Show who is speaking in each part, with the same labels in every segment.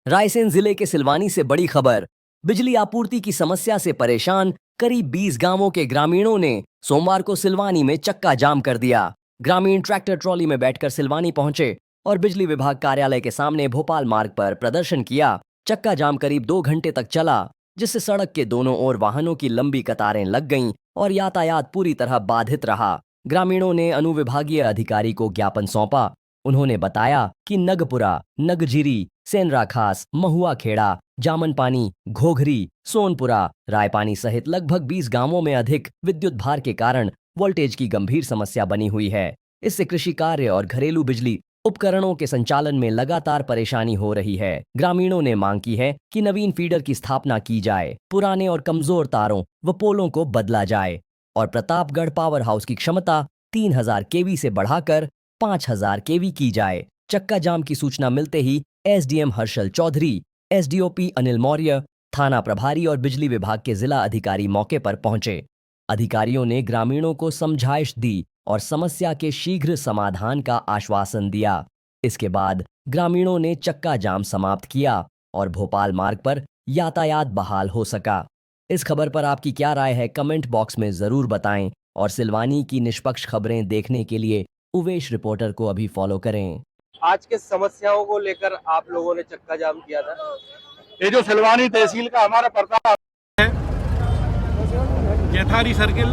Speaker 1: रायसेन जिले के सिलवानी से बड़ी खबर। बिजली आपूर्ति की समस्या से परेशान करीब 20 गांवों के ग्रामीणों ने सोमवार को सिलवानी में चक्का जाम कर दिया। ग्रामीण ट्रैक्टर ट्रॉली में बैठकर सिलवानी पहुंचे और बिजली विभाग कार्यालय के सामने भोपाल मार्ग पर प्रदर्शन किया। चक्का जाम करीब 2 घंटे तक चला, जिससे सड़क के दोनों ओर वाहनों की लंबी कतारें लग गईं और यातायात पूरी तरह बाधित रहा। ग्रामीणों ने अनुविभागीय अधिकारी को ज्ञापन सौंपा। उन्होंने बताया कि नगपुरा, नगजीरी, सेनरा खास, महुआ खेड़ा, जामनपानी, घोघरी, सोनपुरा, रायपानी सहित लगभग 20 गांवों में अधिक विद्युत भार के कारण वोल्टेज की गंभीर समस्या बनी हुई है। इससे कृषि कार्य और घरेलू बिजली उपकरणों के संचालन में लगातार परेशानी हो रही है। ग्रामीणों ने मांग की है कि नवीन फीडर की स्थापना की जाए, पुराने और कमजोर तारों व पोलों को बदला जाए और प्रतापगढ़ पावर हाउस की क्षमता 3000 केवी से बढ़ाकर 5000 केवी की जाए। चक्का जाम की सूचना मिलते ही एसडीएम हर्षल चौधरी, एसडीओपी अनिल मौर्य, थाना प्रभारी और बिजली विभाग के जिला अधिकारी मौके पर पहुंचे। अधिकारियों ने ग्रामीणों को समझाइश दी और समस्या के शीघ्र समाधान का आश्वासन दिया। इसके बाद ग्रामीणों ने चक्का जाम समाप्त किया और भोपाल मार्ग पर यातायात बहाल हो सका। इस खबर पर आपकी क्या राय है, कमेंट बॉक्स में जरूर बताएं और सिलवानी की निष्पक्ष खबरें देखने के लिए उवेश रिपोर्टर को अभी फॉलो करें।
Speaker 2: आज के समस्याओं को लेकर आप लोगों ने चक्का जाम किया था।
Speaker 3: ये जो सिलवानी तहसील का हमारा प्रताप है, जैथारी सर्किल,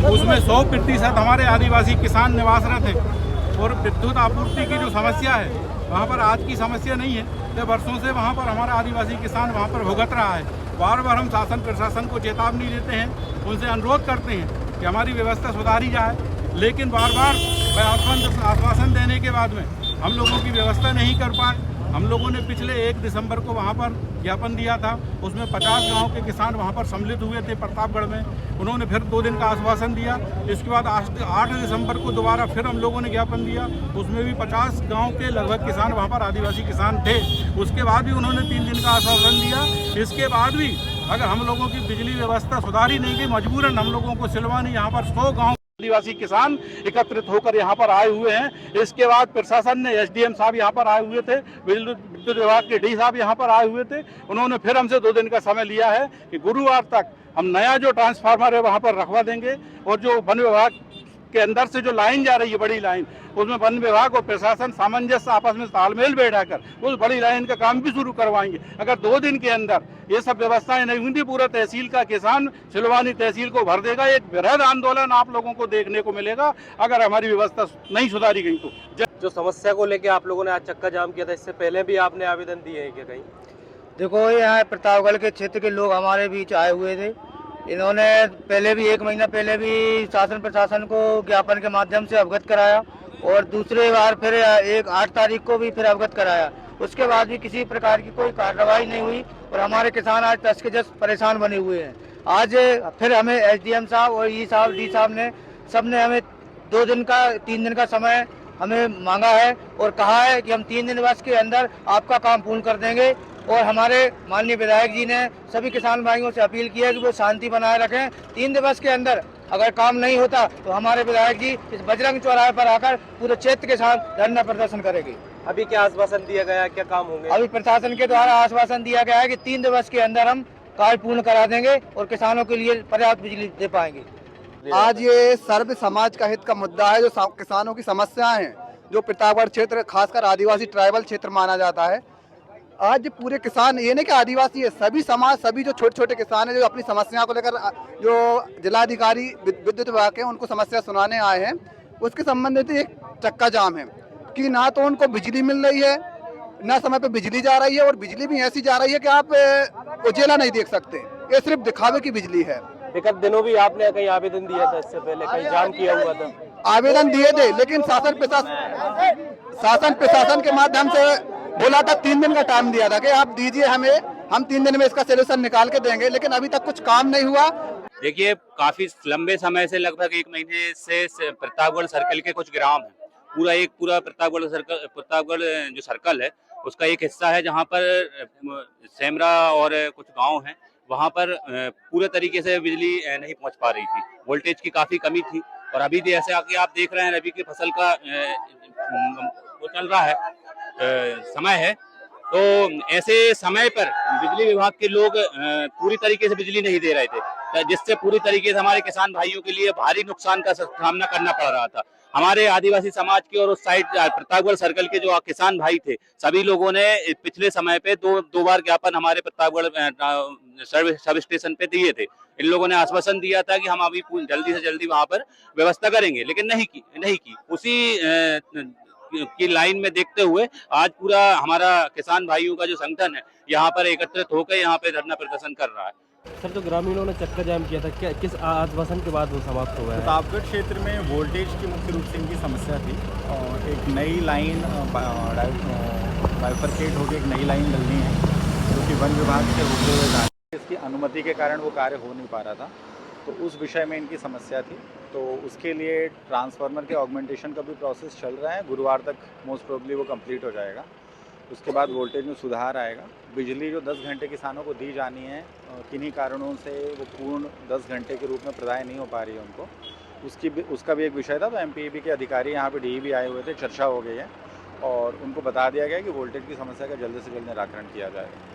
Speaker 3: उसमें 100% हमारे आदिवासी किसान निवासरत हैं और विद्युत आपूर्ति की जो समस्या है वहाँ पर आज की समस्या नहीं है। तो वर्षों से वहाँ पर हमारा आदिवासी किसान वहाँ पर भुगत रहा है। बार बार हम शासन प्रशासन को चेतावनी देते हैं, उनसे अनुरोध करते हैं कि हमारी व्यवस्था सुधारी जाए, लेकिन बार बार आश्वासन देने के बाद में हम लोगों की व्यवस्था नहीं कर पाए। हम लोगों ने पिछले 1 दिसंबर को वहाँ पर ज्ञापन दिया था, उसमें 50 गांव के किसान वहाँ पर सम्मिलित हुए थे प्रतापगढ़ में। उन्होंने फिर 2 दिन का आश्वासन दिया। इसके बाद 8 दिसंबर को दोबारा फिर हम लोगों ने ज्ञापन दिया, उसमें भी 50 गांव के लगभग किसान वहाँ पर आदिवासी किसान थे। उसके बाद भी उन्होंने 3 दिन का आश्वासन दिया। इसके बाद भी अगर हम लोगों की बिजली व्यवस्था सुधारी नहीं गई, मजबूरन हम लोगों को सिलवानी यहाँ पर 100 गाँव आदिवासी किसान एकत्रित होकर यहाँ पर आए हुए हैं। इसके बाद प्रशासन ने, एसडीएम साहब यहाँ पर आए हुए थे, विद्युत विभाग के डी साहब यहाँ पर आए हुए थे। उन्होंने फिर हमसे 2 दिन का समय लिया है कि गुरुवार तक हम नया जो ट्रांसफार्मर है वहाँ पर रखवा देंगे और जो वन विभाग के अंदर से जो लाइन जा रही है, बड़ी लाइन, उसमें वन विभाग और प्रशासन सामंजस्य आपस में तालमेल बैठाकर उस बड़ी लाइन का काम भी शुरू करवाएंगे। अगर 2 दिन के अंदर ये सब व्यवस्थाएं नहीं हुई, पूरा तहसील का किसान सिलवानी तहसील को भर देगा। एक वृहद आंदोलन आप लोगों को देखने को मिलेगा अगर हमारी व्यवस्था नहीं सुधारी गई तो।
Speaker 2: जो समस्या को लेकर आप लोगों ने आज चक्का जाम किया था, इससे पहले भी आपने आवेदन दिए हैं क्या कहीं?
Speaker 4: देखो, यहाँ प्रतापगढ़ के क्षेत्र के लोग हमारे बीच आए हुए थे। इन्होंने पहले भी 1 महीना पहले भी शासन प्रशासन को ज्ञापन के माध्यम से अवगत कराया और दूसरे बार फिर 8 तारीख को भी फिर अवगत कराया। उसके बाद भी किसी प्रकार की कोई कार्रवाई नहीं हुई और हमारे किसान आज तस के जस परेशान बने हुए हैं। आज फिर हमें एसडीएम साहब और ई साहब, डी साहब ने सबने हमें 3 दिन का समय हमें मांगा है और कहा है कि हम 3 दिन बस के अंदर आपका काम पूर्ण कर देंगे। और हमारे माननीय विधायक जी ने सभी किसान भाइयों से अपील की है कि वो शांति बनाए रखें। 3 दिवस के अंदर अगर काम नहीं होता तो हमारे विधायक जी इस बजरंग चौराहे पर आकर पूरे क्षेत्र के साथ धरना प्रदर्शन करेंगे।
Speaker 2: अभी क्या आश्वासन दिया गया है, क्या काम होंगे?
Speaker 4: अभी प्रशासन के द्वारा आश्वासन दिया गया है कि 3 दिवस के अंदर हम कार्य पूर्ण करा देंगे और किसानों के लिए पर्याप्त बिजली दे पाएंगे।
Speaker 5: आज ये सर्व समाज का हित का मुद्दा है। जो किसानों की समस्याएं हैं, जो प्रतापगढ़ क्षेत्र खासकर आदिवासी ट्राइबल क्षेत्र माना जाता है, आज पूरे किसान, ये नहीं कि आदिवासी है, सभी समाज, सभी जो छोटे छोटे किसान हैं जो अपनी समस्या को लेकर जो जिलाधिकारी विद्युत विभाग के उनको समस्या सुनाने आए हैं, उसके संबंधित एक चक्का जाम है कि ना तो उनको बिजली मिल रही है, ना समय पे बिजली जा रही है और बिजली भी ऐसी जा रही है कि आप उजेला नहीं देख सकते। ये सिर्फ दिखावे की बिजली है।
Speaker 2: एक दिनों भी आपने कहीं आवेदन दिया था, इससे पहले कहीं जाम किया हुआ था?
Speaker 5: आवेदन दिए थे, लेकिन शासन प्रशासन के माध्यम से बोला था, 3 दिन का टाइम दिया था कि आप दीजिए हमें, हम 3 दिन में इसका सोल्यूशन निकाल के देंगे, लेकिन अभी तक कुछ काम नहीं हुआ।
Speaker 6: देखिए, काफी लंबे समय से, लगभग 1 महीने से प्रतापगढ़ सर्कल के कुछ ग्राम है, पूरा प्रतापगढ़ जो सर्कल है उसका एक हिस्सा है जहाँ पर सेमरा और कुछ गांव हैं, वहाँ पर पूरे तरीके से बिजली नहीं पहुँच पा रही थी। वोल्टेज की काफी कमी थी और अभी जैसे आप देख रहे हैं, रबी की फसल का वो चल रहा है, समय है, तो ऐसे समय पर बिजली विभाग के लोग पूरी तरीके से बिजली नहीं दे रहे थे, जिससे पूरी तरीके से हमारे किसान भाइयों के लिए भारी नुकसान का सामना करना पड़ रहा था। हमारे आदिवासी समाज के और उस साइड प्रतापगढ़ सर्कल के जो किसान भाई थे, सभी लोगों ने पिछले समय पे दो बार ज्ञापन हमारे प्रतापगढ़ सब स्टेशन पे दिए थे। इन लोगों ने आश्वासन दिया था कि हम अभी जल्दी से जल्दी वहां पर व्यवस्था करेंगे, लेकिन नहीं की। उसी की लाइन में देखते हुए आज पूरा हमारा किसान भाइयों का जो संगठन है यहाँ पर एकत्रित होकर यहाँ पे धरना प्रदर्शन कर रहा है।
Speaker 2: सर, जो ग्रामीणों ने चक्का जाम किया था, क्या किस आश्वासन के बाद वो समाप्त हुआ है?
Speaker 7: प्रतापगढ़ क्षेत्र में वोल्टेज की मुख्य रूप से इनकी समस्या थी और एक नई लाइन बाइफरकेट होकर एक नई लाइन डलनी है जो कि वन विभाग से होते हुए जा रही है। इसकी अनुमति के कारण वो कार्य हो नहीं पा रहा था, तो उस विषय में इनकी समस्या थी। तो उसके लिए ट्रांसफार्मर के ऑगमेंटेशन का भी प्रोसेस चल रहा है। गुरुवार तक मोस्ट प्रोबेबली वो कंप्लीट हो जाएगा। उसके बाद वोल्टेज में सुधार आएगा। बिजली जो 10 घंटे किसानों को दी जानी है, किन्हीं कारणों से वो पूर्ण 10 घंटे के रूप में प्रदान नहीं हो पा रही है उनको, उसका भी एक विषय था। तो एमपीईबी के अधिकारी यहाँ पे डीईबी आए हुए थे, चर्चा हो गई है और उनको बता दिया गया कि वोल्टेज की समस्या का जल्द से जल्द निराकरण किया जाएगा।